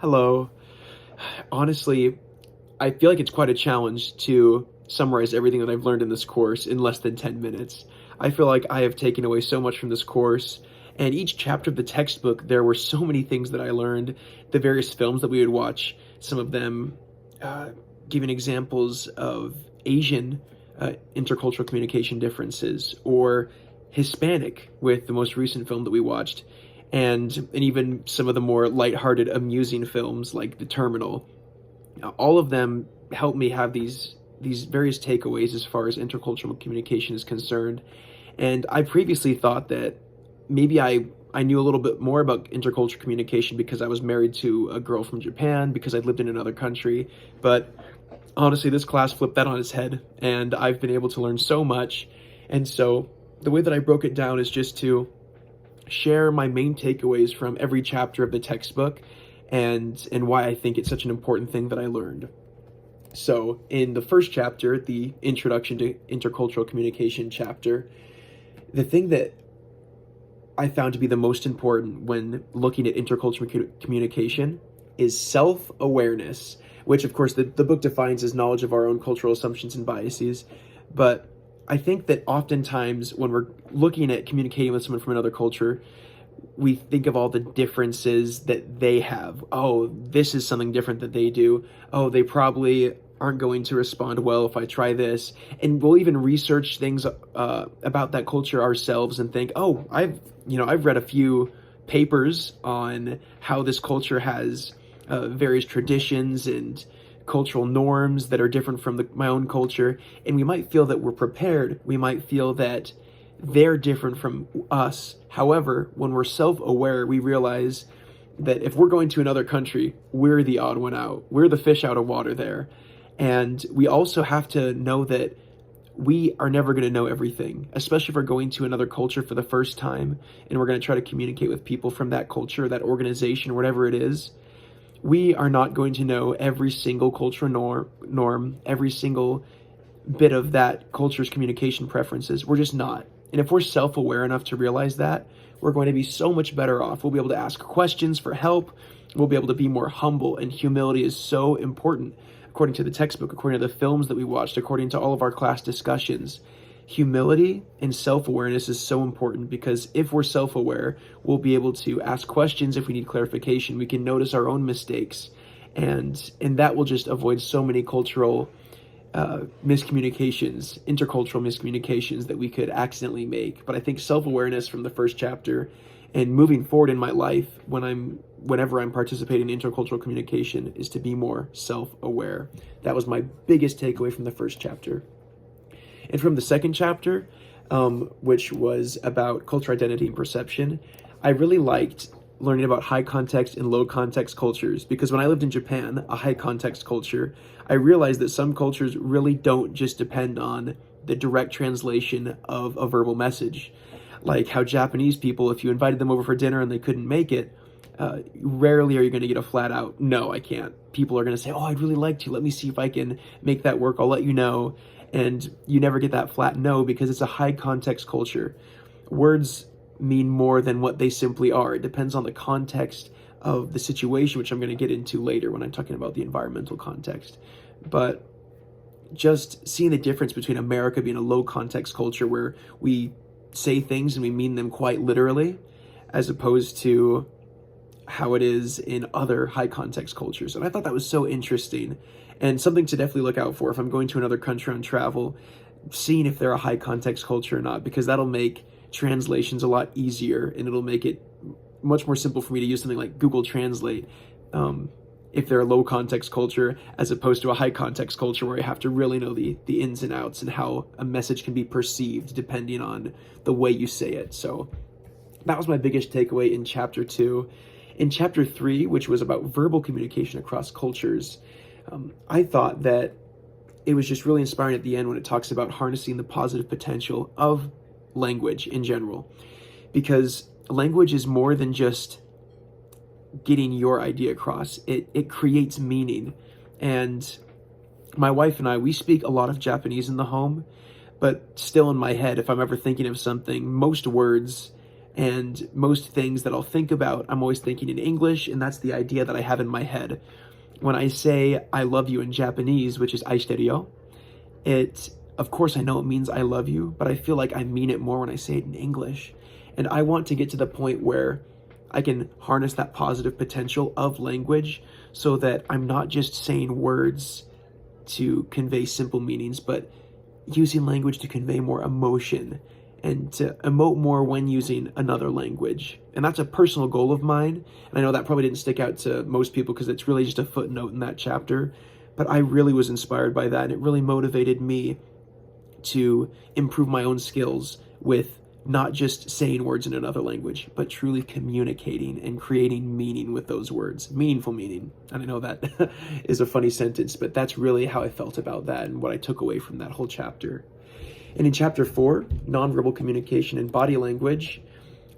Hello. Honestly, I feel like it's quite a challenge to summarize everything that I've learned in this course in less than 10 minutes. I feel like I have taken away so much from this course, and each chapter of the textbook, there were so many things that I learned. The various films that we would watch, some of them uh, giving examples of Asian intercultural communication differences, or Hispanic with the most recent film that we watched, and even some of the more lighthearted, amusing films like The Terminal. All of them help me have these various takeaways as far as intercultural communication is concerned. And I previously thought that maybe I knew a little bit more about intercultural communication because I was married to a girl from Japan, because I'd lived in another country. But honestly, this class flipped that on its head, and I've been able to learn so much. And so the way that I broke it down is just to share my main takeaways from every chapter of the textbook, and why I think it's such an important thing that I learned. So in the first chapter, the Introduction to Intercultural Communication chapter, the thing that I found to be the most important when looking at intercultural communication is self-awareness, which of course the book defines as knowledge of our own cultural assumptions and biases. But I think that oftentimes when we're looking at communicating with someone from another culture, we think of all the differences that they have. Oh, this is something different that they do. Oh, they probably aren't going to respond well if I try this. And we'll even research things about that culture ourselves and think, oh, I've read a few papers on how this culture has various traditions and cultural norms that are different from my own culture. And we might feel that we're prepared. We might feel that they're different from us. However, when we're self-aware, we realize that if we're going to another country, we're the odd one out. We're the fish out of water there. And we also have to know that we are never going to know everything, especially if we're going to another culture for the first time and we're going to try to communicate with people from that culture, that organization, whatever it is. We are not going to know every single cultural norm, every single bit of that culture's communication preferences. We're just not. And if we're self-aware enough to realize that, we're going to be so much better off. We'll be able to ask questions for help. We'll be able to be more humble, and humility is so important. According to the textbook, according to the films that we watched, according to all of our class discussions, humility and self-awareness is so important, because if we're self-aware, we'll be able to ask questions if we need clarification. We can notice our own mistakes, and that will just avoid so many cultural miscommunications, intercultural miscommunications that we could accidentally make. But I think self-awareness from the first chapter and moving forward in my life, whenever I'm participating in intercultural communication, is to be more self-aware. That was my biggest takeaway from the first chapter. And from the second chapter, which was about culture identity and perception, I really liked learning about high context and low context cultures, because when I lived in Japan, a high context culture, I realized that some cultures really don't just depend on the direct translation of a verbal message. Like how Japanese people, if you invited them over for dinner and they couldn't make it, rarely are you going to get a flat out, no, I can't. People are going to say, oh, I'd really like to. Let me see if I can make that work. I'll let you know. And you never get that flat no, because it's a high context culture. Words mean more than what they simply are. It depends on the context of the situation, which I'm going to get into later when I'm talking about the environmental context. But just seeing the difference between America being a low context culture where we say things and we mean them quite literally, as opposed to how it is in other high context cultures. And I thought that was so interesting, and something to definitely look out for if I'm going to another country on travel, seeing if they're a high context culture or not, because that'll make translations a lot easier, and it'll make it much more simple for me to use something like Google Translate if they're a low context culture, as opposed to a high context culture where you have to really know the ins and outs and how a message can be perceived depending on the way you say it. So that was my biggest takeaway in chapter 2. In chapter 3, which was about verbal communication across cultures, I thought that it was just really inspiring at the end when it talks about harnessing the positive potential of language in general, because language is more than just getting your idea across. It creates meaning. And my wife and I, we speak a lot of Japanese in the home, but still in my head, if I'm ever thinking of something, most words And most things that I'll think about, I'm always thinking in English, and that's the idea that I have in my head. When I say I love you in Japanese, which is aishiteru, of course, I know it means I love you, but I feel like I mean it more when I say it in English. And I want to get to the point where I can harness that positive potential of language so that I'm not just saying words to convey simple meanings, but using language to convey more emotion and to emote more when using another language. And that's a personal goal of mine. And I know that probably didn't stick out to most people because it's really just a footnote in that chapter. But I really was inspired by that, and it really motivated me to improve my own skills with not just saying words in another language, but truly communicating and creating meaning with those words, meaningful meaning. And I know that is a funny sentence, but that's really how I felt about that and what I took away from that whole chapter. And in chapter 4, nonverbal communication and body language,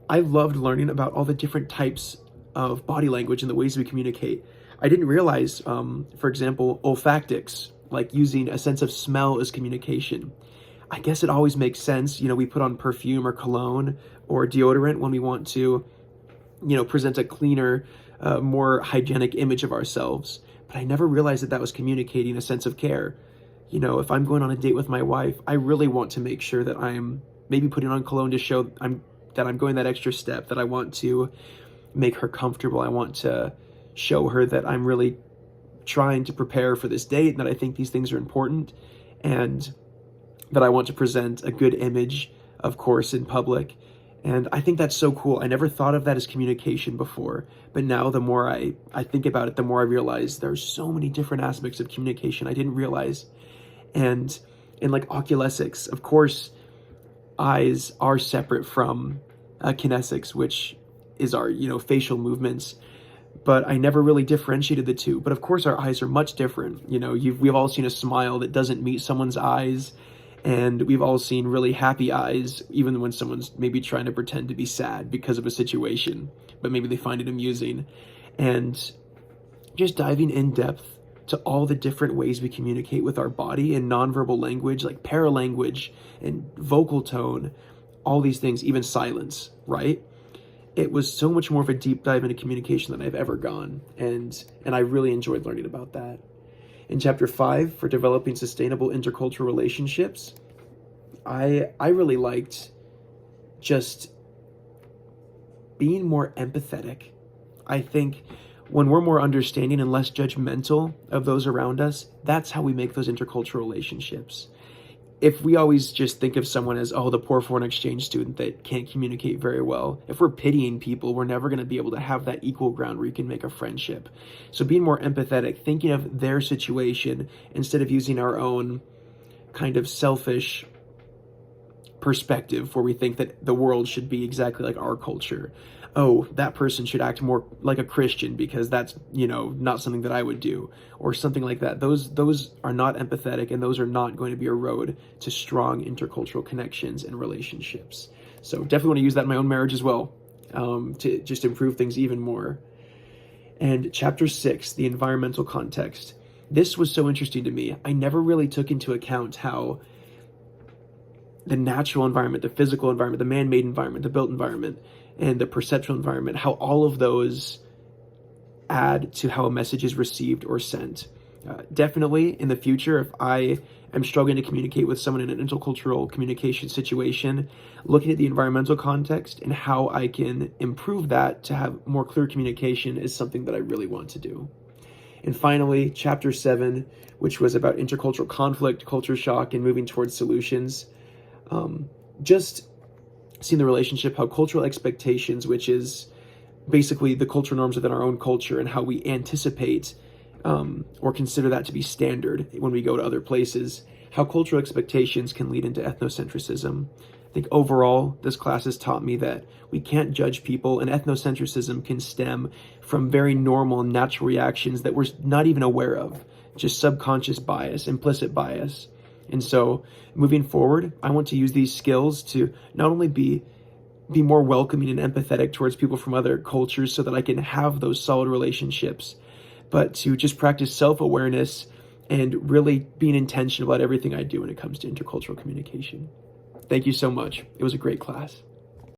I loved learning about all the different types of body language and the ways we communicate. I didn't realize, for example, olfactics, like using a sense of smell as communication. I guess it always makes sense. We put on perfume or cologne or deodorant when we want to, present a cleaner, more hygienic image of ourselves. But I never realized that that was communicating a sense of care. If I'm going on a date with my wife, I really want to make sure that I'm maybe putting on cologne to show that I'm going that extra step, that I want to make her comfortable. I want to show her that I'm really trying to prepare for this date and that I think these things are important, and that I want to present a good image, of course, in public. And I think that's so cool. I never thought of that as communication before, but now the more I think about it, the more I realize there's so many different aspects of communication I didn't realize. And in like oculesics, of course, eyes are separate from kinesics, which is our, facial movements. But I never really differentiated the two. But of course, our eyes are much different. We've all seen a smile that doesn't meet someone's eyes. And we've all seen really happy eyes, even when someone's maybe trying to pretend to be sad because of a situation, but maybe they find it amusing. And just diving in depth to all the different ways we communicate with our body and nonverbal language, like paralanguage and vocal tone, all these things, even silence, right? It was so much more of a deep dive into communication than I've ever gone. And I really enjoyed learning about that. In chapter 5, for developing sustainable intercultural relationships, I really liked just being more empathetic. I think when we're more understanding and less judgmental of those around us, that's how we make those intercultural relationships. If we always just think of someone as, the poor foreign exchange student that can't communicate very well, if we're pitying people, we're never going to be able to have that equal ground where you can make a friendship. So being more empathetic, thinking of their situation instead of using our own kind of selfish perspective where we think that the world should be exactly like our culture. That person should act more like a Christian because that's, not something that I would do, or something like that. Those are not empathetic, and those are not going to be a road to strong intercultural connections and relationships. So definitely want to use that in my own marriage as well, to just improve things even more. And chapter 6, the environmental context. This was so interesting to me. I never really took into account how the natural environment, the physical environment, the man-made environment, the built environment, and the perceptual environment, how all of those add to how a message is received or sent. Definitely in the future, if I am struggling to communicate with someone in an intercultural communication situation, looking at the environmental context and how I can improve that to have more clear communication is something that I really want to do. And finally, chapter 7, which was about intercultural conflict, culture shock, and moving towards solutions. Just seeing the relationship, how cultural expectations, which is basically the cultural norms within our own culture and how we anticipate or consider that to be standard when we go to other places, how cultural expectations can lead into ethnocentrism. I think overall, this class has taught me that we can't judge people, and ethnocentrism can stem from very normal and natural reactions that we're not even aware of, just subconscious bias, implicit bias. And so moving forward, I want to use these skills to not only be more welcoming and empathetic towards people from other cultures so that I can have those solid relationships, but to just practice self-awareness and really being intentional about everything I do when it comes to intercultural communication. Thank you so much. It was a great class.